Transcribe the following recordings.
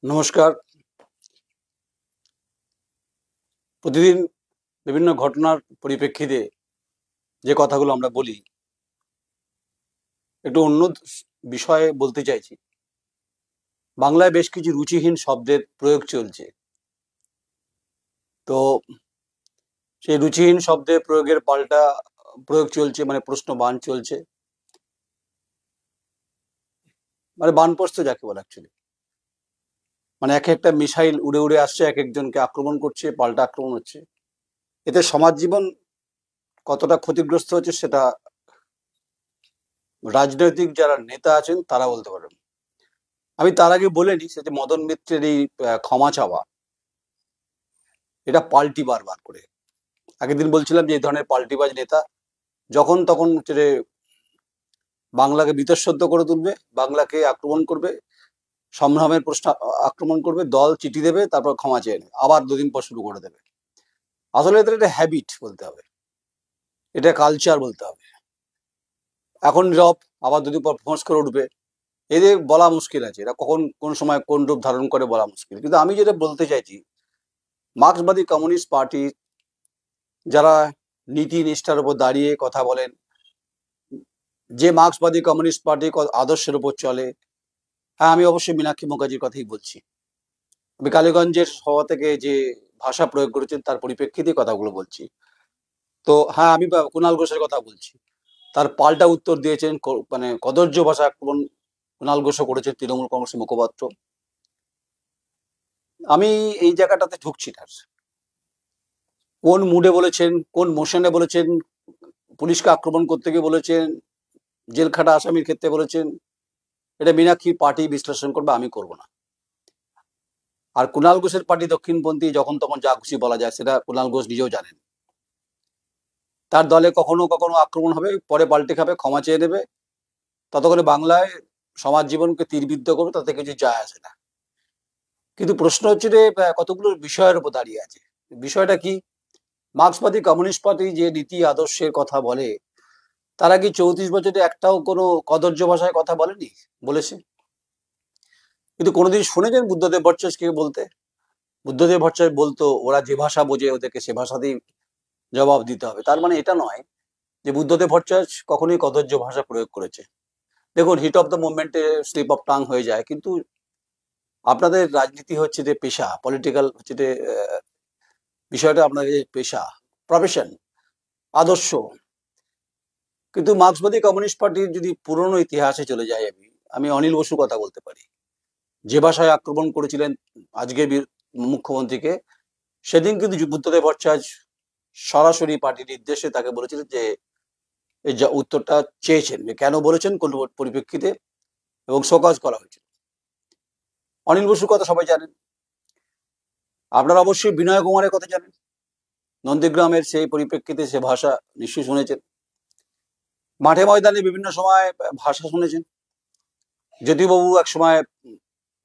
নমস্কার। প্রতিদিন বিভিন্ন ঘটনার পরিপ্রেক্ষিতে যে কথাগুলো আমরা বলি, একটু অন্য বিষয়ে বলতে চাইছি। বাংলায় বেশ কিছু রুচিহীন শব্দের প্রয়োগ চলছে। তো সেই রুচিহীন শব্দের প্রয়োগের পাল্টা প্রয়োগ চলছে, মানে প্রশ্নবাণ চলছে, মানে বানপ্রস্থ যাকে বলে অ্যাকচুয়ালি। মানে এক একটা মিসাইল উড়ে উড়ে আসছে, এক একজনকে আক্রমণ করছে, পাল্টা আক্রমণ হচ্ছে। এতে সমাজ জীবন কতটা ক্ষতিগ্রস্ত হচ্ছে সেটা রাজনৈতিক যারা নেতা আছেন তারা বলতে পারেন। আমি তার আগে বলে নিই, সে যে মদন মিত্রের এই ক্ষমা চাওয়া, এটা পাল্টি বারবার করে। আগের দিন বলছিলাম যে এই ধরনের পাল্টিবাজ নেতা যখন তখন বাংলাকে বীতশ্রদ্ধ করে তুলবে, বাংলাকে আক্রমণ করবে, সংগ্রামের প্রশ্ন আক্রমণ করবে, দল চিঠি দেবে, তারপর ক্ষমা চেয়ে নেবে, আবার দুদিন পর শুরু করে দেবে। আসলে এদের এটা হ্যাবিট বলতে হবে, এটা কালচার বলতে হবে। এখন নীরব, আবার দুদিন পর ফোঁস করে উঠবে। এদের বলা মুশকিল আছে, এরা কখন কোন সময় কোন রূপ ধারণ করে বলা মুশকিল। কিন্তু আমি যেটা বলতে চাইছি, মার্ক্সবাদী কমিউনিস্ট পার্টি যারা নীতি নিষ্ঠার উপর দাঁড়িয়ে কথা বলেন, যে মার্ক্সবাদী কমিউনিস্ট পার্টি আদর্শের উপর চলে, হ্যাঁ আমি অবশ্যই মীনাক্ষী মুখার্জির কথাই বলছি। আমি কালীগঞ্জের সভা থেকে যে ভাষা প্রয়োগ করেছেন তার পরিপ্রেক্ষিতে কথাগুলো বলছি। তো হ্যাঁ, আমি কুণাল ঘোষের কথা বলছি। তার পাল্টা উত্তর দিয়েছেন, মানে কদর্য ভাষা আক্রমণ কুণাল ঘোষও করেছেন, তৃণমূল কংগ্রেসের মুখপাত্র। আমি এই জায়গাটাতে ঢুকছি না, কোন মুডে বলেছেন, কোন মোশনে বলেছেন, পুলিশকে আক্রমণ করতে গিয়ে বলেছেন, জেলখাটা আসামির ক্ষেত্রে বলেছেন, এটা মীনাক্ষী পার্টি বিশ্লেষণ করবে, আমি করব না। আর কুণাল ঘোষের পার্টি দক্ষিণপন্থী, যখন তখন যা খুশি বলা যায় সেটা কুণাল ঘোষ নিজেও জানেন। তার দলে কখনো কখনো আক্রমণ হবে, পরে পাল্টে খাবে, ক্ষমা চেয়ে নেবে, ততক্ষণে বাংলায় সমাজ জীবনকে তীরবিদ্ধ করবে, তাতে কিছু যায় আসে না। কিন্তু প্রশ্ন হচ্ছে যে কতগুলো বিষয়ের উপর দাঁড়িয়ে আছে। বিষয়টা কি? মার্ক্সবাদী কমিউনিস্ট পার্টি যে নীতি আদর্শের কথা বলে, তারা কি 34 বছরে একটাও কোনো কদর্য ভাষায় কথা বলেনি? বলেছে। কিন্তু কোনোদিন শুনেছেন বুদ্ধদেব ভট্টাচার্যকে বলতে? বুদ্ধদেব ভট্টাচার্য বলতো ওরা যে ভাষা বোঝে ওদেরকে সে ভাষাতেই জবাব দিতে হবে। তার মানে এটা নয় যে বুদ্ধদেব ভট্টাচার্য কখনোই কদর্য ভাষা প্রয়োগ করেছে। দেখুন, হিট অফ দ্য মুভমেন্টে স্লিপ অফ টাং হয়ে যায়, কিন্তু আপনাদের রাজনীতি হচ্ছে যে পেশা, পলিটিক্যাল হচ্ছে যে বিষয়টা আপনাদের পেশা, প্রফেশন, আদর্শ। কিন্তু মার্ক্সবাদী কমিউনিস্ট পার্টির যদি পুরনো ইতিহাসে চলে যাই, আমি অনিল বসুর কথা বলতে পারি। যে ভাষায় আক্রমণ করেছিলেন আজকে মুখ্যমন্ত্রীকে, সেদিন কিন্তু বুদ্ধদেব ভট্টাচার্য সরাসরি পার্টির নির্দেশে তাকে বলেছিলেন যে এই যা উত্তরটা চেয়েছেন, কেন বলেছেন, কোন পরিপ্রেক্ষিতে, এবং শোকজ করা হয়েছিল। অনিল বসুর কথা সবাই জানেন। আপনারা অবশ্যই বিনয় কুমারের কথা জানেন, নন্দীগ্রামের সেই পরিপ্রেক্ষিতে সে ভাষা নিশ্চয়ই শুনেছেন। মাঠে ময়দানে বিভিন্ন সময় ভাষা শুনেছেন। জ্যোতিবাবু এক সময়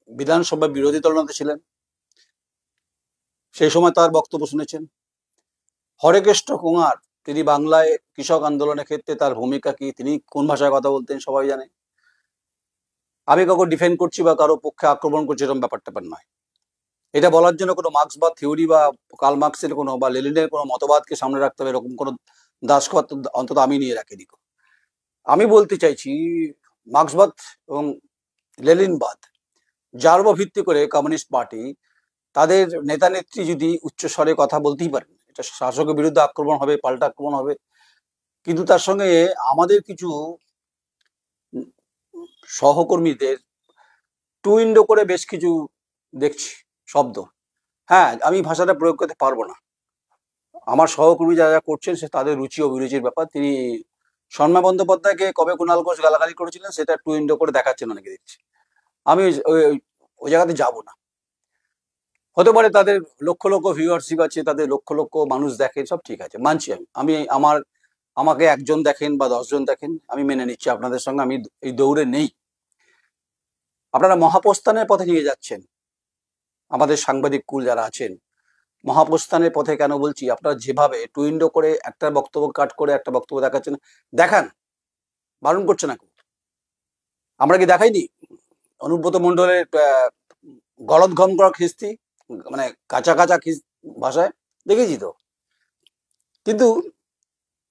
বিধানসভা বিরোধী দলনেতা ছিলেন, সেই সময় তার বক্তব্য শুনেছেন। হরেকৃষ্ণ কুমার, তিনি বাংলায় কৃষক আন্দোলনের ক্ষেত্রে তার ভূমিকা কি, তিনি কোন ভাষায় কথা বলতেন সবাই জানে। আমি কাউকে ডিফেন্ড করছি বা কারো পক্ষে আক্রমণ করছি এরকম ব্যাপারটা নয়। এটা বলার জন্য কোনো মার্ক্সবাদ থিওরি বা কার্ল মার্ক্সের কোনো বা লেনিনের কোনো মতবাদকে সামনে রাখতে হবে এরকম কোনো দাসখত অন্তত আমি নিয়ে রাখিনি। আমি বলতে চাইছি, মার্ক্সবাদ এবং লেনিনবাদ, যার উপর ভিত্তি করে কমিউনিস্ট পার্টি, তাদের নেতা নেত্রী যদি উচ্চ স্বরে কথা বলতেই পারেন, এটা শাসকের বিরুদ্ধে আক্রমণ হবে, পাল্টা আক্রমণ হবে, কিন্তু তার সঙ্গে আমাদের কিছু সহকর্মীদের টু উইন্ডো করে বেশ কিছু দেখছি শব্দ। হ্যাঁ, আমি ভাষাটা প্রয়োগ করতে পারবো না, আমার সহকর্মী যারা করছেন সে তাদের রুচি অভিরুচির ব্যাপার। তিনি শর্মা বন্দ্যোপাধ্যায়কে কবে কুণাল ঘোষ গালাগালি করেছিলেন সেটা টু উইন্ডো করে দেখাচ্ছেন অনেকে দেখছি। আমি ওই জায়গাতে যাব না। হতে পারে তাদের লক্ষ লক্ষ ভিউয়ারশিপ আছে, তাদের লক্ষ লক্ষ মানুষ দেখেন, সব ঠিক আছে, মানছি। আমি আমাকে একজন দেখেন বা 10 জন দেখেন, আমি মেনে নিচ্ছি, আপনাদের সঙ্গে আমি এই দৌড়ে নেই। আপনারা মহাপ্রস্থানের পথে নিয়ে যাচ্ছেন আমাদের সাংবাদিক কুল যারা আছেন। মহাপ্রস্থানের পথে কেন বলছি, আপনারা যেভাবে টু উইন্ডো করে একটা বক্তব্য কাট করে একটা বক্তব্য দেখাচ্ছেন, দেখান, বারণ করছে না। আমরা কি দেখাইনি অনুব্রত মন্ডলের গলদঘম করা খিস্তি, মানে কাঁচা কাঁচা ভাষায় দেখেছি তো। কিন্তু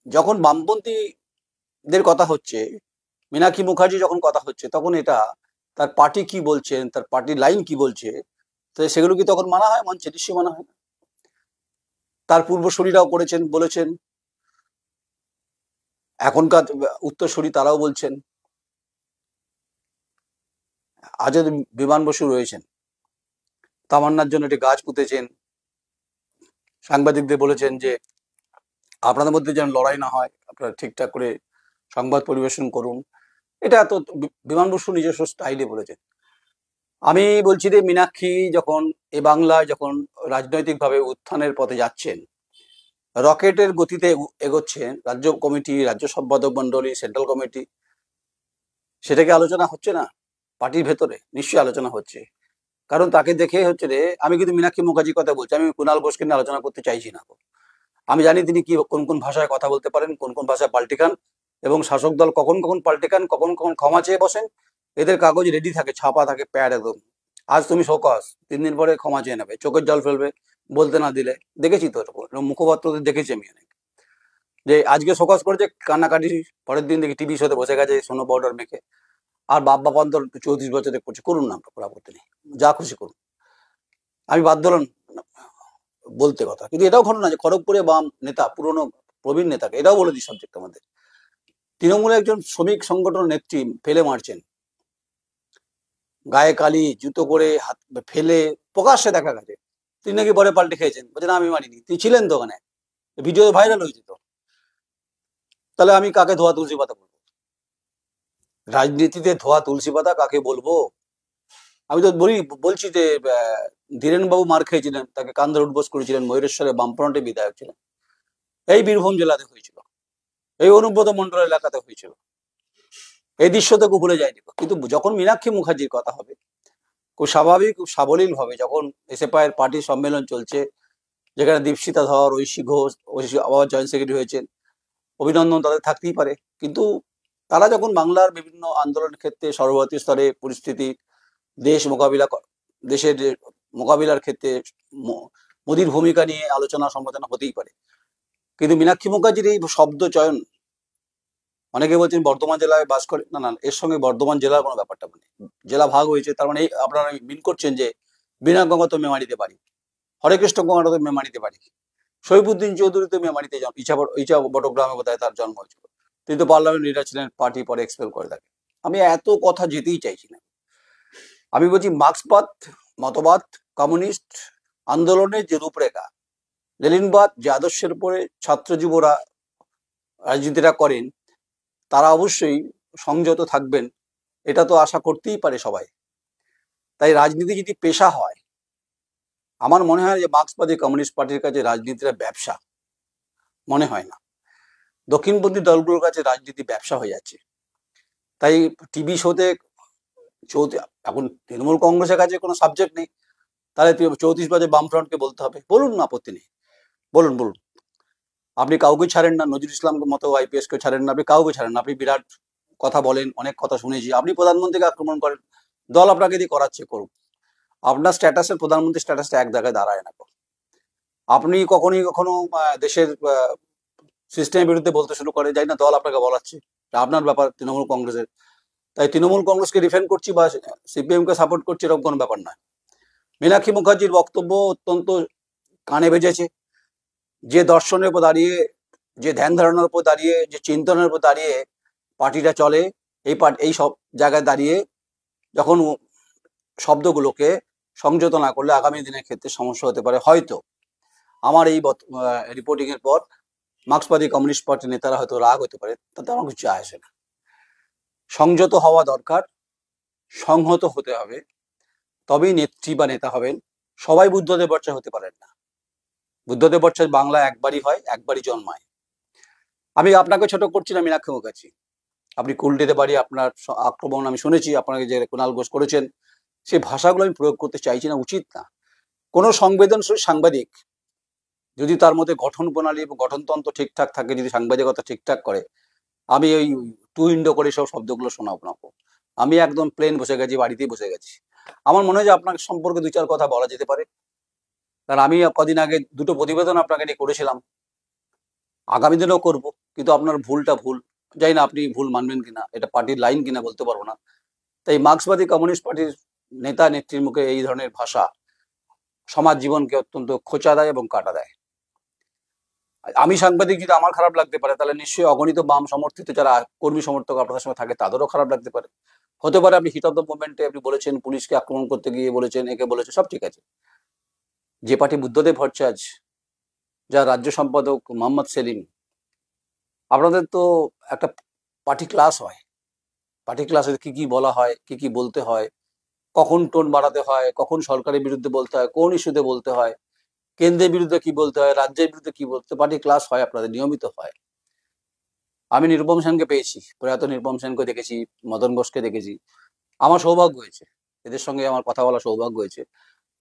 যখন বামপন্থীদের কথা হচ্ছে, মীনাক্ষী মুখার্জি যখন কথা হচ্ছে, তখন এটা তার পার্টি কি বলছেন, তার পার্টির লাইন কি বলছে, তো সেগুলো কি তখন মানা হয়? মঞ্চে নিশ্চয়ই মানা হয়। তার পূর্বসূরীরাও করেছেন, বলেছেন, এখনকার উত্তরসূরি তারাও বলছেন। আজও বিমান বসু রয়েছেন, তামান্নার জন্য একটি গাছ পুঁতেছেন, সাংবাদিকদের বলেছেন যে আপনাদের মধ্যে যেন লড়াই না হয়, আপনারা ঠিকঠাক করে সংবাদ পরিবেশন করুন। এটা তো বিমান বসু নিজস্ব স্টাইলে বলেছেন। আমি বলছি যে মীনাক্ষী যখন এ বাংলায় যখন রাজনৈতিকভাবে উত্থানের পথে যাচ্ছেন, রকেটের গতিতে এগোচ্ছেন, রাজ্য কমিটি, রাজ্য সম্পাদক মন্ডলী, সেন্ট্রাল কমিটি, সেটাকে আলোচনা হচ্ছে না? পার্টির ভেতরে নিশ্চয়ই আলোচনা হচ্ছে। কারণ তাকে দেখে হচ্ছে রে, আমি কিন্তু মীনাক্ষী মুখার্জির কথা বলছি, আমি কুণাল ঘোষকে নিয়ে আলোচনা করতে চাইছি না। আমি জানি তিনি কি কোন কোন ভাষায় কথা বলতে পারেন, কোন কোন ভাষায় পাল্টি খান, এবং শাসক দল কখন কখন পাল্টি খান, কখন কখন ক্ষমা চেয়ে বসেন। এদের কাগজ রেডি থাকে, ছাপা থাকে, প্যাড একদম। আজ তুমি শোকস, 3 দিন পরে ক্ষমা চেয়ে নেবে, চোখের জল ফেলবে বলতে না দিলে। দেখেছি তো মুখপাত্রদের, দেখেছি আমি অনেক, যে আজকে শোকস করেছে, কান্নাকাটি, পরের দিন দেখি টিভি শোতে বসে গেছে সোনো পাউডার মেখে। আর বাপান্তর 34 বছরে করছে, করুন না, কোনো আপত্তি নেই, যা খুশি করুন, আমি বাধ্য হলাম বলতে কথা। কিন্তু এটাও ঘটনা যে খড়গপুরে বাম নেতা, পুরনো প্রবীণ নেতাকে, এটাও বলে দিই সাবজেক্ট আমাদের, তৃণমূলে একজন শ্রমিক সংগঠন নেত্রী ফেলে মারছেন, গায়ে কালি, জুতো করে হাত ফেলে প্রকাশ্যে দেখা গেছে। তিনি নাকি পরে পাল্টে খেয়েছেন, বলছেন আমি মারিনি, তিনি ছিলেন তো ওখানে, ভিডিও ভাইরাল হয়েছে তো। তাহলে আমি কাকে ধোয়া তুলসী পাতা বলবো? রাজনীতিতে ধোয়া তুলসী পাতা কাকে বলবো? আমি তো বলছি যে ধীরেন বাবু মার খেয়েছিলেন, তাকে কান্দে উঠবোস করেছিলেন, ময়ূরেশ্বরে বামফ্রন্টে বিধায়ক ছিলেন, এই বীরভূম জেলাতে হয়েছিল, এই অনুব্রত মন্ডল এলাকাতে হয়েছিল, এই দৃশ্য তো কেউ ভুলে যায়নি। কিন্তু যখন মীনাক্ষী মুখার্জির কথা হবে, খুব স্বাভাবিক, খুব সাবলীল ভাবে, যখন এসএফআই এর পার্টির সম্মেলন চলছে, যেখানে দীপশিতা ধর, ঐশী ঘোষ, ঐশী আবার জয়েন্ট সেক্রেটারি হয়েছেন, অভিনন্দন তাদের থাকতেই পারে। কিন্তু তারা যখন বাংলার বিভিন্ন আন্দোলনের ক্ষেত্রে সর্বভারতীয় স্তরে পরিস্থিতি, দেশের মোকাবিলার ক্ষেত্রে মোদির ভূমিকা নিয়ে আলোচনা সমালোচনা হতেই পারে। কিন্তু মীনাক্ষী মুখার্জির এই শব্দ চয়ন, অনেকে বলছেন বর্ধমান জেলায় বাস করে, না না, এর সঙ্গে বর্ধমান জেলার কোনো ব্যাপারটা নেই। জেলা ভাগ হয়েছে, তার মানে আপনারা মিন করছেন যে বিনা গঙ্গা তো মেমারিতে পারি, হরেকৃষ্ণ গঙ্গা তো মেমারিতে পারি, শহীবুদ্দিন চৌধুরী তো মেমারিতে, ইচ্ছা বটগ্রামে বোধহয় তার জন্ম হয়েছিল, তিনি তো পার্লামেন্ট লিডার ছিলেন, পার্টি পরে এক্সপেল করে থাকে। আমি এত কথা যেতেই চাইছি না। আমি বলছি মার্ক্সবাদ মতবাদ, কমিউনিস্ট আন্দোলনের যে রূপরেখা, লেনিনবাদ যে আদর্শের উপরে ছাত্র যুবরা রাজনীতিটা করেন, তারা অবশ্যই সংযত থাকবেন, এটা তো আশা করতেই পারে সবাই। তাই রাজনীতি যদি পেশা হয়, আমার মনে হয় যে মার্ক্সবাদী কমিউনিস্ট পার্টির কাছে রাজনীতিটা ব্যবসা মনে হয় না। দক্ষিণপন্থী দলগুলোর কাছে রাজনীতি ব্যবসা হয়ে যাচ্ছে। তাই টিভি শোতে এখন তৃণমূল কংগ্রেসের কাছে কোনো সাবজেক্ট নেই, তাহলে 34 বাজে বামফ্রন্টকে বলতে হবে, বলুন না, আপত্তি নেই, বলুন বলুন। আপনি কাউকে ছাড়েন না, নজরুল ইসলামকে মতো আইপিএস কে ছাড়েন না, আপনি কাউকে ছাড়েন না, আপনি বিরাট কথা বলেন, অনেক কথা শুনেছি, আপনি প্রধানমন্ত্রীকে আক্রমণ করেন, দল আপনাকে দিয়ে করাচ্ছে, করুন। আপনার স্ট্যাটাসের, প্রধানমন্ত্রী স্ট্যাটাসটা এক জায়গায় দাঁড়ায় না। আপনি কখনো দেশের সিস্টেমের বিরুদ্ধে বলতে শুরু করে, যাই না, দল আপনাকে বলাচ্ছে, আপনার ব্যাপার তৃণমূল কংগ্রেসের। তাই তৃণমূল কংগ্রেসকে ডিফেন্ড করছি বা সিপিএম কে সাপোর্ট করছি, এরকম কোনো ব্যাপার নয়। মীনাক্ষী মুখার্জির বক্তব্য অত্যন্ত কানে বেজেছে। যে দর্শনের উপর দাঁড়িয়ে, যে ধ্যান ধারণার উপর দাঁড়িয়ে, যে চিন্তনের উপর দাঁড়িয়ে পার্টিটা চলে, এই সব জায়গায় দাঁড়িয়ে যখন শব্দগুলোকে সংযত না করলে আগামী দিনের ক্ষেত্রে সমস্যা হতে পারে। হয়তো আমার এই রিপোর্টিং এর পর মার্ক্সবাদী কমিউনিস্ট পার্টির নেতারা হয়তো রাগ হতে পারে, তাতে আমার কিছু আসে না। সংযত হওয়া দরকার, সংহত হতে হবে, তবেই নেত্রী বা নেতা হবেন। সবাই বুদ্ধদেব ভট্টাচার্য হতে পারেন না। বুদ্ধদেব ভট্টাচার্য বাংলা একবারই হয়, একবারই জন্মায়। আমি আপনাকে ছোট করছি না, মীনাক্ষী মুখার্জি, আপনি কুলটিতে বাড়ি, আপনার আক্রমণ আমি শুনেছি, আপনাকে যে কুণাল ঘোষ করেছেন, সেই ভাষাগুলো আমি প্রয়োগ করতে চাইছি না, উচিত না। কোনো সংবেদনশীল সাংবাদিক যদি তার মধ্যে গঠন প্রণালী এবং গঠনতন্ত্র ঠিকঠাক থাকে, যদি সাংবাদিকতা ঠিকঠাক করে, আমি ওই টু উইন্ডো করে সব শব্দগুলো শোনাবো না। আমি একদম প্লেন বসে গেছি, বাড়িতেই বসে গেছি, আমার মনে হয় যে আপনার সম্পর্কে 2-4 কথা বলা যেতে পারে। কারণ আমি কদিন আগে 2টো প্রতিবেদন আপনাকে নিয়ে করেছিলাম, আগামী দিনেও করব। কিন্তু আপনার ভুলটা ভুল। জানি না আপনি ভুল মানবেন কিনা, এটা পার্টির লাইন কিনা বলতে পারবো না। তাই মার্ক্সবাদী কমিউনিস্ট পার্টির নেতা নেত্রীর মুখে এই ধরনের ভাষা সমাজ জীবনকে অত্যন্ত খোঁচা দেয় এবং কাটা দেয়। আমি সাংবাদিক, যদি আমার খারাপ লাগতে পারে, তাহলে নিশ্চয়ই অগণিত বাম সমর্থিত যারা কর্মী সমর্থক আপনাদের সঙ্গে থাকে তাদেরও খারাপ লাগতে পারে। হতে পারে আপনি হিট অফ দ্য মোমেন্টে আপনি বলেছেন, পুলিশকে আক্রমণ করতে গিয়ে বলেছেন, একে বলেছেন, সব ঠিক আছে। যে পার্টি বুদ্ধদেব ভট্টাচার্য, যার রাজ্য সম্পাদক মোহাম্মদ সেলিম, আপনাদের তো একটা পার্টি ক্লাস হয়। পার্টি ক্লাসে কি কি বলা হয়, কি কি বলতে হয়, কখন টোন বাড়াতে হয়, কখন সরকারের বিরুদ্ধে বলতে হয়, কোন ইস্যুতে বলতে হয়, কেন্দ্রের বিরুদ্ধে কি বলতে হয়, রাজ্যের বিরুদ্ধে কি বলতে, পার্টি ক্লাস হয় আপনাদের, নিয়মিত হয়। আমি নিরুপম সেনকে পেয়েছি, প্রয়াত নিরুপম সেনকে দেখেছি, মদন ঘোষকে দেখেছি। আমার সৌভাগ্য হয়েছে, এদের সঙ্গে আমার কথা বলার সৌভাগ্য হয়েছে।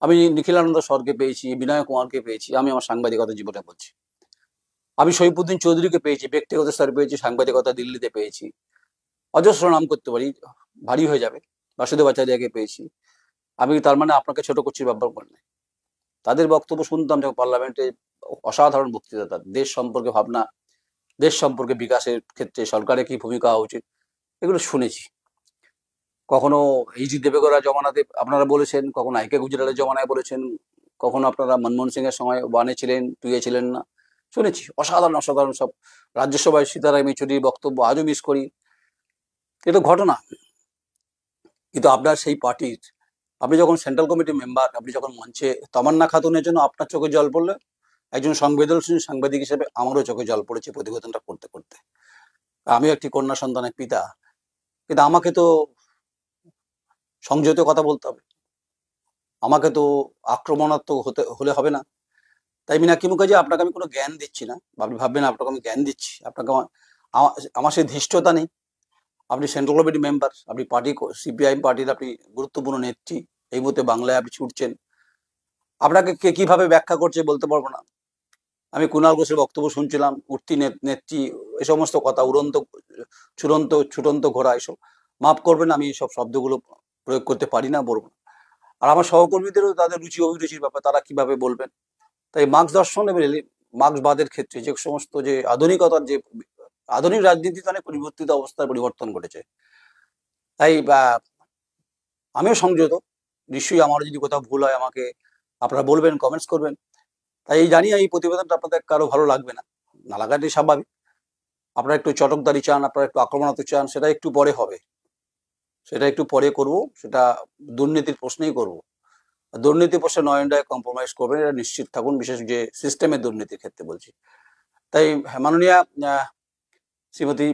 আমি নিখিলানন্দ স্বরকে পেয়েছি, বিনয় কুমারকে পেয়েছি। আমি আমার সাংবাদিকতা জীবনে বলছি, আমি সৈফুদ্দিন চৌধুরীকে পেয়েছি, ব্যক্তিগত স্তরে পেয়েছি, সাংবাদিকতা দিল্লিতে পেয়েছি। অজস্র নাম করতে পারি, ভারী হয়ে যাবে। বাসুদেব আচার্যকে পেয়েছি। আমি তার মানে আপনাকে ছোট করছি ব্যাপার করে নাই। তাদের বক্তব্য শুনতাম যখন পার্লামেন্টে, অসাধারণ বক্তৃতা। তার দেশ সম্পর্কে ভাবনা, দেশ সম্পর্কে বিকাশের ক্ষেত্রে সরকারের কি ভূমিকা হওয়া উচিত, এগুলো শুনেছি। কখনো এইচডি দেবেগৌড়া জমানাতে আপনারা বলেছেন, কখনো আইকে গুজরালের জমানায় বলেছেন, কখনো আপনারা মনমোহন সিং এর সময় ওয়ানে ছিলেন, টুয়ে ছিলেন না, শুনেছি। অসাধারণ অসাধারণ সব। রাজ্যসভায় সীতারাম ইয়েচুরির বক্তব্য আজও মিস করি। এটা ঘটনা। কিন্তু আপনার সেই পার্টির, আপনি যখন সেন্ট্রাল কমিটির মেম্বার, আপনি যখন মঞ্চে তামান্না খাতুনের জন্য আপনার চোখে জল পড়লে, একজন সংবেদনশীল সাংবাদিক হিসেবে আমারও চোখে জল পড়েছে প্রতিবেদনটা করতে করতে। আমিও একটি কন্যা সন্তানের পিতা, কিন্তু আমাকে তো সংযত কথা বলতে হবে, আমাকে তো আক্রমণাত্মক হলে হবে না। তাই মীনাক্ষী মুখার্জি, আপনাকে আমি কোনো জ্ঞান দিচ্ছি না, আপনি ভাববেন না আপনাকে আমি জ্ঞান দিচ্ছি। আপনাকে আমার সেই ধৃষ্টতা নেই। আপনি সেন্ট্রাল কমিটি মেম্বার, আপনি পার্টি, সিপিআইএম পার্টির আপনি গুরুত্বপূর্ণ নেত্রী, এই মুহূর্তে বাংলায় আপনি ছুটছেন। আপনাকে কে কিভাবে ব্যাখ্যা করছে বলতে পারবো না। আমি কুণাল ঘোষের বক্তব্য শুনছিলাম, উঠতি নেত্রী, এই সমস্ত কথা, উড়ন্ত ছুটন্ত ঘোড়া, এসব মাফ করবেন, আমি এইসব শব্দগুলো প্রয়োগ করতে পারি না, বলবো না। আর আমার সহকর্মীদেরও তাদের রুচি অভিরুচির ব্যাপার, তারা কিভাবে বলবেন। তাই মার্ক্স দর্শন এবং মার্ক্সবাদের ক্ষেত্রে যে সমস্ত যে আধুনিকতার যে আধুনিক রাজনীতিতে অনেক পরিবর্তিত অবস্থার পরিবর্তন ঘটেছে। তাই আমিও সংযত। নিশ্চয়ই আমার যদি কোথাও ভুল হয় আমাকে আপনারা বলবেন, কমেন্টস করবেন। তাই জানি এই প্রতিবেদনটা আপনাদের কারো ভালো লাগবে না, না লাগাটাই স্বাভাবিক। আপনারা একটু চটকদারি চান, আপনারা একটু আক্রমণাত্মক চান, সেটা একটু পরে হবে, সেটা একটু পরে করব। সেটা দুর্নীতির প্রশ্নেই করব। দুর্নীতি প্রশ্নে নয়নটায় কম্প্রোমাইজ করবেন, এটা নিশ্চিত থাকুন, বিশেষ যে সিস্টেমের দুর্নীতির ক্ষেত্রে বলছি। তাই মাননীয়া শ্রীমতী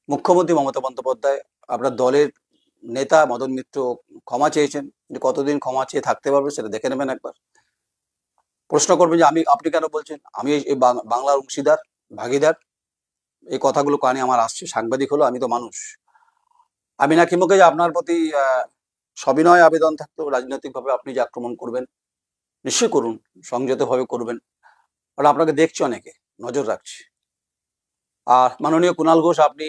মুখ্যমন্ত্রী মমতা বন্দ্যোপাধ্যায়, আপনার দলের নেতা মদন মিত্র ক্ষমা চেয়েছেন। কতদিন ক্ষমা চেয়ে থাকতে পারবে সেটা দেখে নেবেন একবার। প্রশ্ন করবেন যে আপনি কেন বলছেন, আমি এই বাংলার অংশীদার, ভাগিদার, এই কথাগুলো কানে আমার আসছে। সাংবাদিক হলো, আমি তো মানুষ। আমি নাকি মুখে আপনার প্রতি সবিনয় আবেদন থাকতো, রাজনৈতিকভাবে আপনি যে আক্রমণ করবেন নিশ্চয়ই করুন, সংযতভাবে করবেন, কারণ আপনাকে দেখছে অনেকে, নজর রাখছে। আর মাননীয় কুণাল ঘোষ, আপনি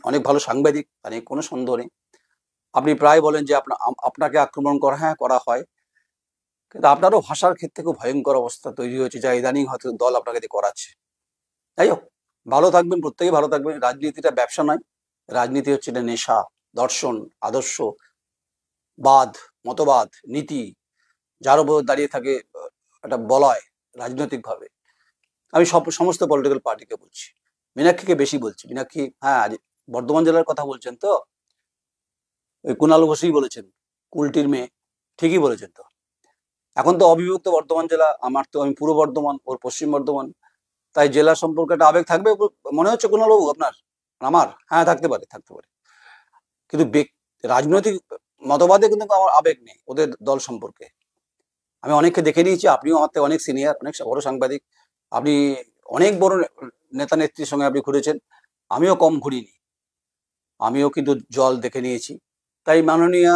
অনেক ভালো সাংবাদিক, মানে কোনো সন্দেহ নেই। আপনি প্রায় বলেন যে আপনাকে আক্রমণ করা হয়, কিন্তু আপনারও ভাষার ক্ষেত্রে খুব ভয়ঙ্কর অবস্থা তৈরি হয়েছে, যা ইদানিং হয়তো দল আপনাকে দিয়ে করাচ্ছে। যাই হোক, ভালো থাকবেন, প্রত্যেকেই ভালো থাকবেন। রাজনীতিটা ব্যবসা নয়, রাজনীতি হচ্ছে এটা নেশা, দর্শন, আদর্শ, বাদ, মতবাদ, নীতি, যার উপর দাঁড়িয়ে থাকে একটা বলয় রাজনৈতিকভাবে। আমি সমস্ত পলিটিক্যাল পার্টিকে বলছি, মীনাক্ষীকে বেশি বলছি। মীনাক্ষী, হ্যাঁ, আজ বর্ধমান জেলার কথা বলছেন তো, ওই কুণাল ঘোষই বলেছেন, কুলটির মেয়ে, ঠিকই বলেছেন তো। এখন তো অবিভক্ত বর্ধমান জেলা, আমার তো, আমি পূর্ব বর্ধমান, ওর পশ্চিম বর্ধমান। তাই জেলা সম্পর্কে একটা আবেগ থাকবে মনে হচ্ছে কুণালবাবু আপনার, আমার? হ্যাঁ, থাকতে পারে। কিন্তু রাজনৈতিক মতবাদে কিন্তু আমার আবেগ নেই ওদের দল সম্পর্কে। আমি অনেককে দেখে নিয়েছি, আপনিও আমার থেকে অনেক সিনিয়র, অনেক বড় সাংবাদিক, আপনি অনেক বড় নেতা নেত্রীর সঙ্গে আপনি ঘুরেছেন, আমিও কম ঘুরিনি, আমিও কিন্তু জল দেখে নিয়েছি। তাই মাননীয়া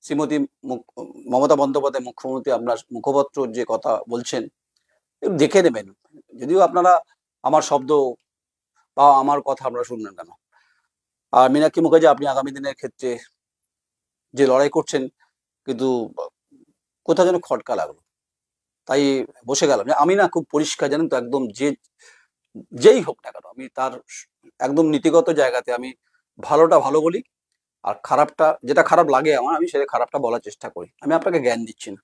শ্রীমতী মমতা বন্দ্যোপাধ্যায় মুখ্যমন্ত্রী, আপনার মুখপত্র যে কথা বলছেন দেখে নেবেন। যদিও আপনারা আমার শব্দ বা আমার কথা আপনারা শুনবেন কেন, আর মীনাক্ষী মুখার্জি, আপনি আগামী দিনের ক্ষেত্রে যে লড়াই করছেন, কিন্তু কোথাও যেন খটকা লাগলো, তাই বসে গেলাম। যে আমি না খুব পরিষ্কার, জানেন তো, একদম যেই হোক না কেন, আমি তার একদম নীতিগত জায়গাতে আমি ভালোটা ভালো বলি, আর খারাপটা, যেটা খারাপ লাগে আমার, আমি সেটা খারাপটা বলার চেষ্টা করি। আমি আপনাকে জ্ঞান দিচ্ছি না।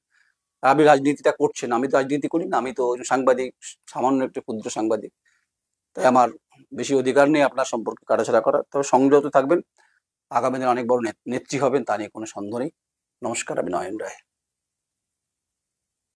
আপনি রাজনীতিটা করছেন, আমি তো রাজনীতি করি না, আমি তো সাংবাদিক, সামান্য একটু ক্ষুদ্র সাংবাদিক। তাই আমার বেশি অধিকার নেই আপনার সম্পর্কে কাটাছাড়া করার। তবে সংযত থাকবেন, আগামী দিনে অনেক বড় নেত্রী হবেন, তা নিয়ে কোনো সন্দেহ নেই। নমস্কার, আমি নয়ন রায়।